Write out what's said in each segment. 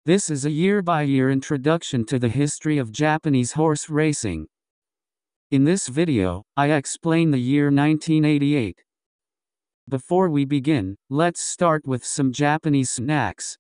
This is a year-by-year introduction to the history of Japanese horse racing. In this video, I explain the year 1988. Before we begin, let's start with some Japanese snacks.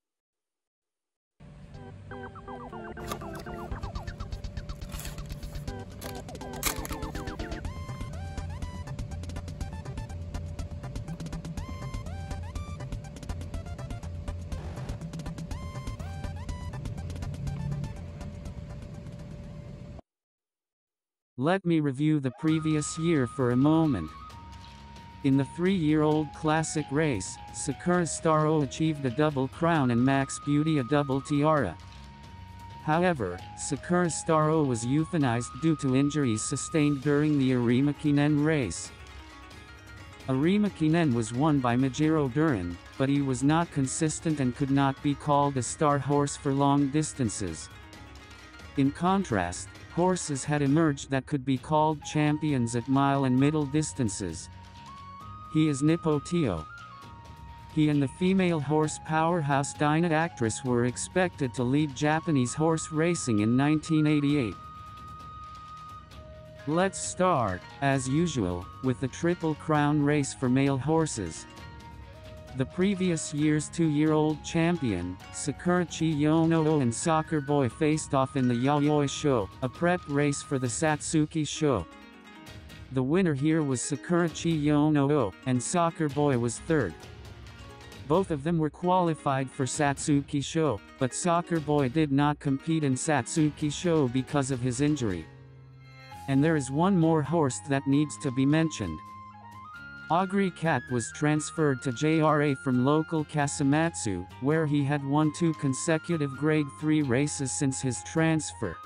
Let me review the previous year for a moment. In the 3-year-old classic race, Sakura Starro achieved a double crown and Max Beauty a double tiara. However, Sakura Starro was euthanized due to injuries sustained during the Arima Kinen race. Arima Kinen was won by Majiro Duran, but he was not consistent and could not be called a star horse for long distances. In contrast, horses had emerged that could be called champions at mile and middle distances. He is Nippotio. He and the female horse powerhouse Dyna Actress were expected to lead Japanese horse racing in 1988. Let's start, as usual, with the Triple Crown race for male horses. The previous year's 2-year-old champion, Sakurachi Yono and Soccer Boy faced off in the Yayoi Show, a prep race for the Satsuki Show. The winner here was Sakurachi Yono, and Soccer Boy was third. Both of them were qualified for Satsuki Show, but Soccer Boy did not compete in Satsuki Show because of his injury. And there is one more horse that needs to be mentioned. Agri Cat was transferred to JRA from local Kasamatsu, where he had won 2 consecutive Grade 3 races since his transfer.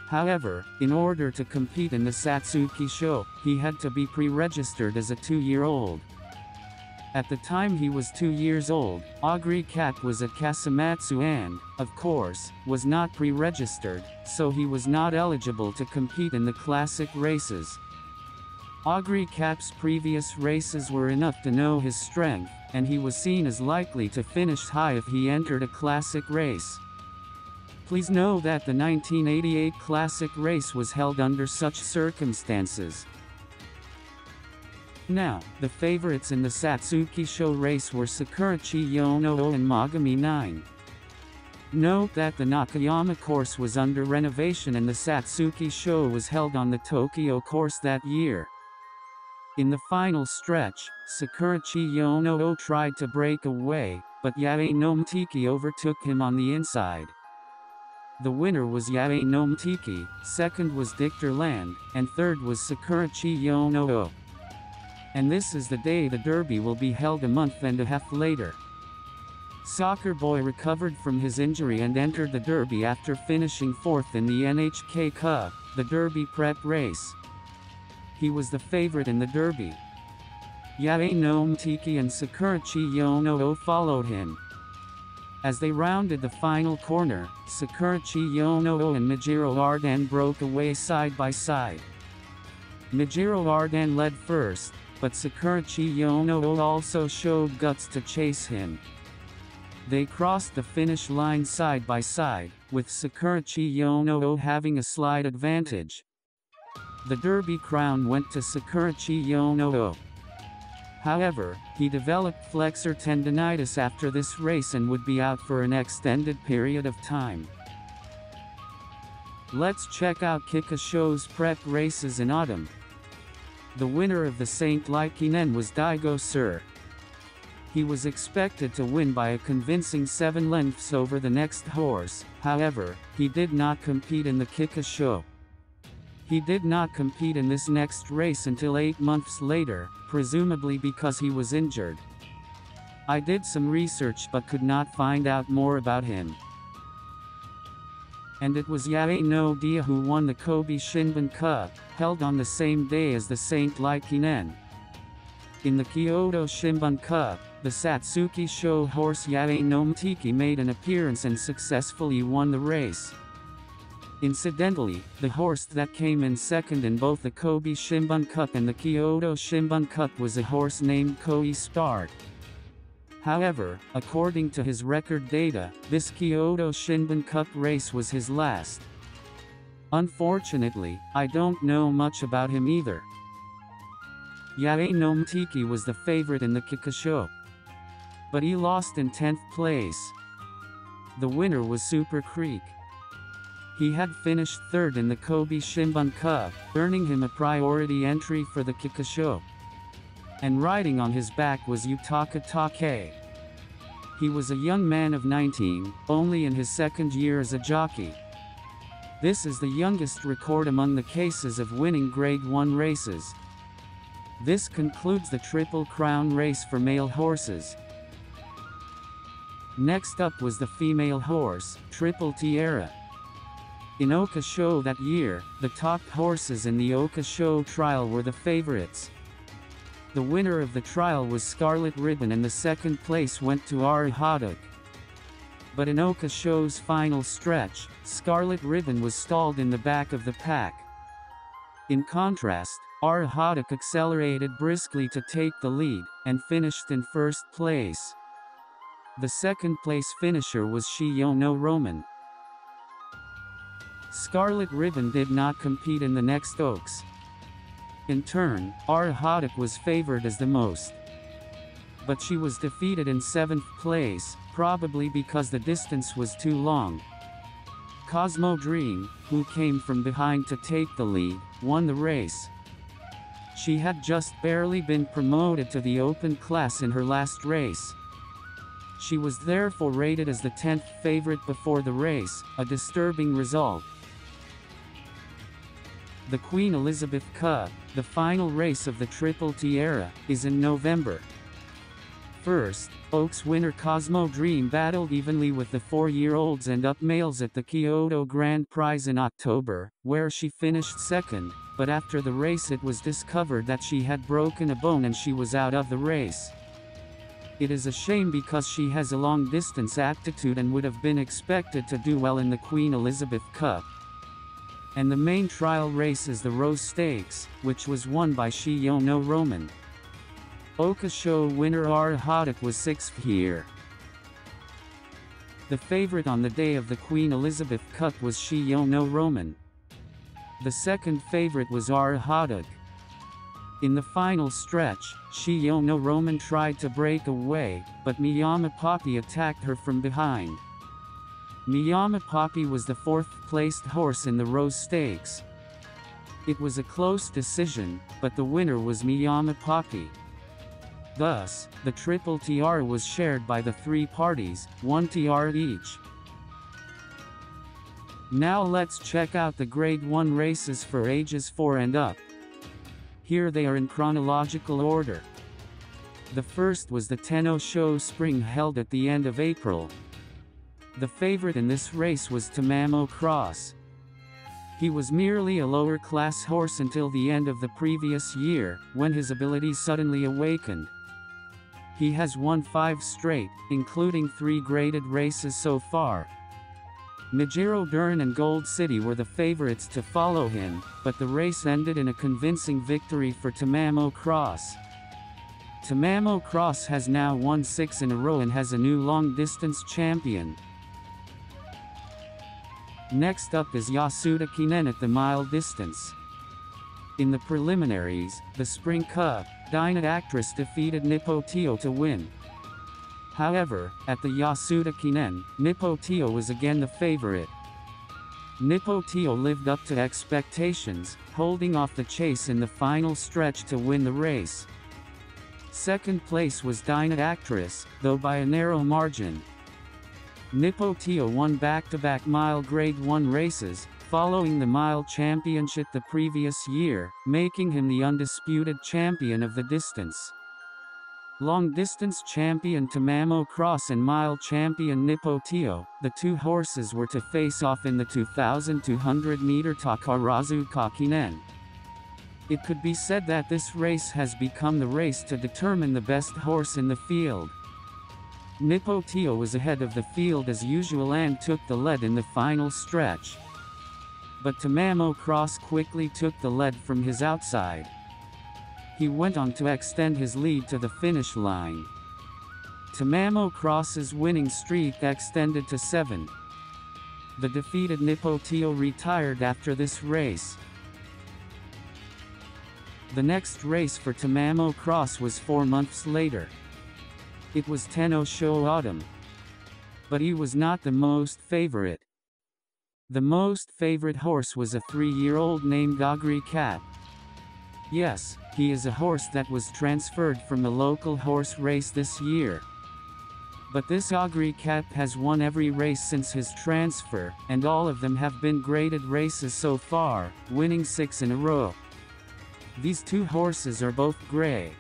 However, in order to compete in the Satsuki Show, he had to be pre-registered as a 2-year-old. At the time he was 2 years old, Agri Cat was at Kasamatsu and, of course, was not pre-registered, so he was not eligible to compete in the classic races. Agri Cat's previous races were enough to know his strength, and he was seen as likely to finish high if he entered a classic race. Please know that the 1988 classic race was held under such circumstances. Now, the favorites in the Satsuki Show race were Sakurachi Yono and Magami 9. Note that the Nakayama course was under renovation and the Satsuki Show was held on the Tokyo course that year. In the final stretch, Sakurachi Yono tried to break away, but Yae no Mtiki overtook him on the inside. The winner was Yae no Mtiki, second was Dictor Land, and third was Sakurachi Yono. And this is the day the Derby will be held a month and a half later. Soccer Boy recovered from his injury and entered the Derby after finishing 4th in the NHK Cup, the Derby prep race. He was the favorite in the Derby. Yae no Mtiki and Sakurachi Yono followed him. As they rounded the final corner, Sakurachi Yono and Majiro Ardan broke away side by side. Majiro Ardan led first, but Sakurachi Yono also showed guts to chase him. They crossed the finish line side by side, with Sakurachi Yono having a slight advantage. The Derby crown went to Sakurachi Yono. However, he developed flexor tendinitis after this race and would be out for an extended period of time. Let's check out Kika Show's prep races in autumn. The winner of the St. Laikinen was Daigo Sir. He was expected to win by a convincing 7 lengths over the next horse, however, he did not compete in the Kika Show. He did not compete in this next race until 8 months later, presumably because he was injured. I did some research but could not find out more about him. And it was Yae no Dia who won the Kobe Shinbun Cup, held on the same day as the St. Laikinen. In the Kyoto Shinbun Cup, the Satsuki Show horse Yae no Mtiki made an appearance and successfully won the race. Incidentally, the horse that came in second in both the Kobe Shinbun Cup and the Kyoto Shinbun Cup was a horse named Koi Start. However, according to his record data, this Kyoto Shinbun Cup race was his last. Unfortunately, I don't know much about him either. Yae no Mtiki was the favorite in the Kikasho, but he lost in 10th place. The winner was Super Creek. He had finished third in the Kobe Shinbun Cup, earning him a priority entry for the Kikasho. And riding on his back was Yutaka Take. He was a young man of 19, only in his second year as a jockey. This is the youngest record among the cases of winning Grade 1 races. This concludes the Triple Crown race for male horses. Next up was the female horse, Triple Tiara. In Oka Show that year, the top horses in the Oka Show trial were the favorites. The winner of the trial was Scarlet Ribbon and the second place went to Arihaduk. But in Oka Show's final stretch, Scarlet Ribbon was stalled in the back of the pack. In contrast, Arihaduk accelerated briskly to take the lead, and finished in first place. The second place finisher was Shiyo no Roman. Scarlet Ribbon did not compete in the next Oaks. In turn, Arihaduk was favored as the most. But she was defeated in 7th place, probably because the distance was too long. Cosmo Dream, who came from behind to take the lead, won the race. She had just barely been promoted to the open class in her last race. She was therefore rated as the 10th favorite before the race, a disturbing result. The Queen Elizabeth Cup, the final race of the Triple Tiara, is in November. First, Oaks winner Cosmo Dream battled evenly with the 4-year-olds and up males at the Kyoto Grand Prize in October, where she finished second, but after the race it was discovered that she had broken a bone and she was out of the race. It is a shame because she has a long-distance aptitude and would have been expected to do well in the Queen Elizabeth Cup. And the main trial race is the Rose Stakes, which was won by Shiyo no Roman. Oka Show winner Arihaduk was 6th here. The favorite on the day of the Queen Elizabeth Cup was Shiyo no Roman. The second favorite was Arihaduk. In the final stretch, Shiyo no Roman tried to break away, but Miyama Poppy attacked her from behind. Miyama Poppy was the 4th-placed horse in the Rose Stakes. It was a close decision, but the winner was Miyama Poppy. Thus, the Triple Tiara was shared by the 3 parties, 1 tiara each. Now let's check out the Grade 1 races for ages 4 and up. Here they are in chronological order. The first was the Tenno Show Spring held at the end of April. The favorite in this race was Tamamo Cross. He was merely a lower-class horse until the end of the previous year, when his abilities suddenly awakened. He has won 5 straight, including 3 graded races so far. Majiro Dern and Gold City were the favorites to follow him, but the race ended in a convincing victory for Tamamo Cross. Tamamo Cross has now won 6 in a row and has a new long-distance champion. Next up is Yasuda Kinen at the mile distance. In the preliminaries, the Spring Cup, Dyna Actress defeated Nippotio to win. However, at the Yasuda Kinen, Nippotio was again the favorite. Nippotio lived up to expectations, holding off the chase in the final stretch to win the race. Second place was Dyna Actress, though by a narrow margin. Nippotio won back-to-back mile Grade 1 races, following the mile championship the previous year, making him the undisputed champion of the distance. Long-distance champion Tamamo Cross and mile champion Nippotio, the 2 horses were to face off in the 2,200-meter Takarazuka Kinen. It could be said that this race has become the race to determine the best horse in the field. Nippotio was ahead of the field as usual and took the lead in the final stretch. But Tamamo Cross quickly took the lead from his outside. He went on to extend his lead to the finish line. Tamamo Cross's winning streak extended to 7. The defeated Nipotio retired after this race. The next race for Tamamo Cross was 4 months later. It was Tenno Sho Autumn. But he was not the most favorite. The most favorite horse was a 3-year-old named Agri Cat. Yes, he is a horse that was transferred from a local horse race this year. But this Agri Cat has won every race since his transfer, and all of them have been graded races so far, winning 6 in a row. These two horses are both gray.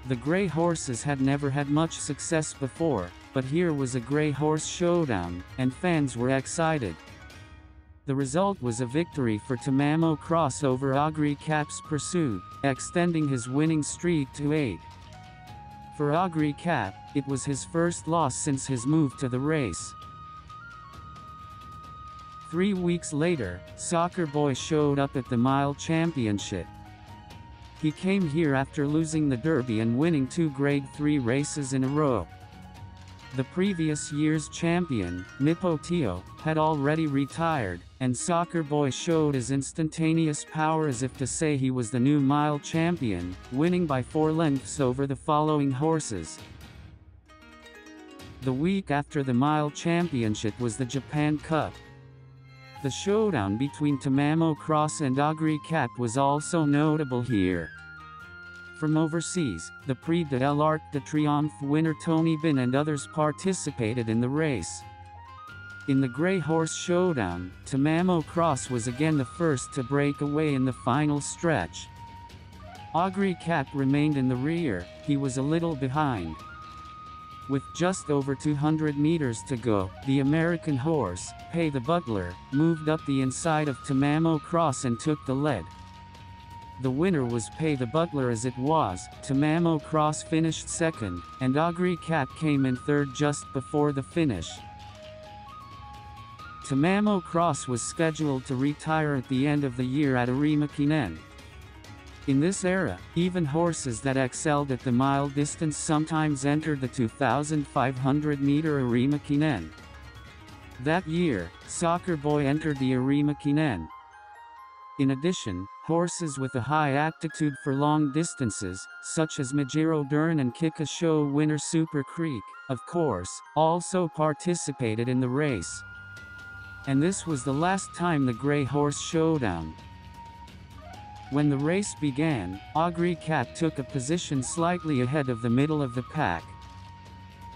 The gray horses had never had much success before, but here was a gray horse showdown, and fans were excited. The result was a victory for Tamamo Cross over Agri Cat's Pursuit, extending his winning streak to 8. For Agri Cat, it was his first loss since his move to the race. 3 weeks later, Soccer Boy showed up at the Mile Championship. He came here after losing the Derby and winning 2 Grade 3 races in a row. The previous year's champion, Nipotio, had already retired, and Soccer Boy showed his instantaneous power as if to say he was the new mile champion, winning by 4 lengths over the following horses. The week after the Mile Championship was the Japan Cup. The showdown between Tamamo Cross and Agri Cat was also notable here. From overseas, the Prix de l'Arc de Triomphe winner Tony Bin and others participated in the race. In the Grey Horse Showdown, Tamamo Cross was again the first to break away in the final stretch. Agri Cat remained in the rear, he was a little behind. With just over 200 meters to go, the American horse, Pay the Butler, moved up the inside of Tamamo Cross and took the lead. The winner was Pay the Butler as it was. Tamamo Cross finished second, and Agri Cat came in third just before the finish. Tamamo Cross was scheduled to retire at the end of the year at Arimakinen. In this era, even horses that excelled at the mile distance sometimes entered the 2,500-meter Arimakinen. That year, Soccer Boy entered the Arimakinen. In addition, horses with a high aptitude for long distances, such as Majiro Dern and Kika Show winner Super Creek, of course, also participated in the race. And this was the last time the Grey Horse Showdown. When the race began, Agri Cat took a position slightly ahead of the middle of the pack.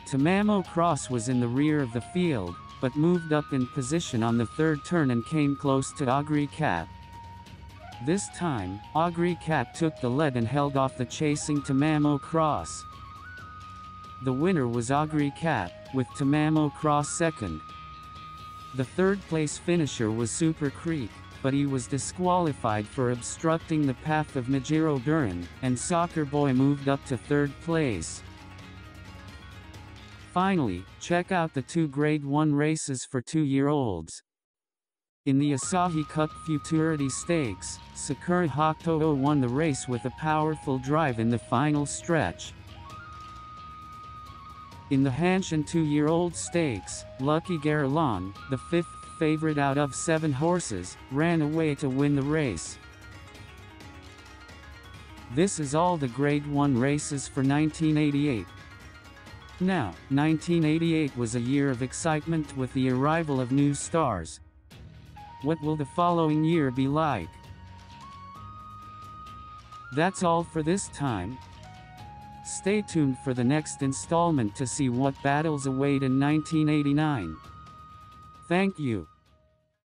Tamamo Cross was in the rear of the field, but moved up in position on the third turn and came close to Agri Cat. This time, Agri Cat took the lead and held off the chasing Tamamo Cross. The winner was Agri Cat, with Tamamo Cross second. The third-place finisher was Super Creek, but he was disqualified for obstructing the path of Majiro Dern, and Soccer Boy moved up to third place. Finally, check out the 2 Grade 1 races for 2-year-olds. In the Asahi Cup Futurity Stakes, Sakura Hakuto won the race with a powerful drive in the final stretch. In the Hanshin 2-year-old stakes, Lucky Garelon, the 5th favorite out of 7 horses, ran away to win the race. This is all the Grade 1 races for 1988. Now, 1988 was a year of excitement with the arrival of new stars. What will the following year be like? That's all for this time. Stay tuned for the next installment to see what battles await in 1989. Thank you.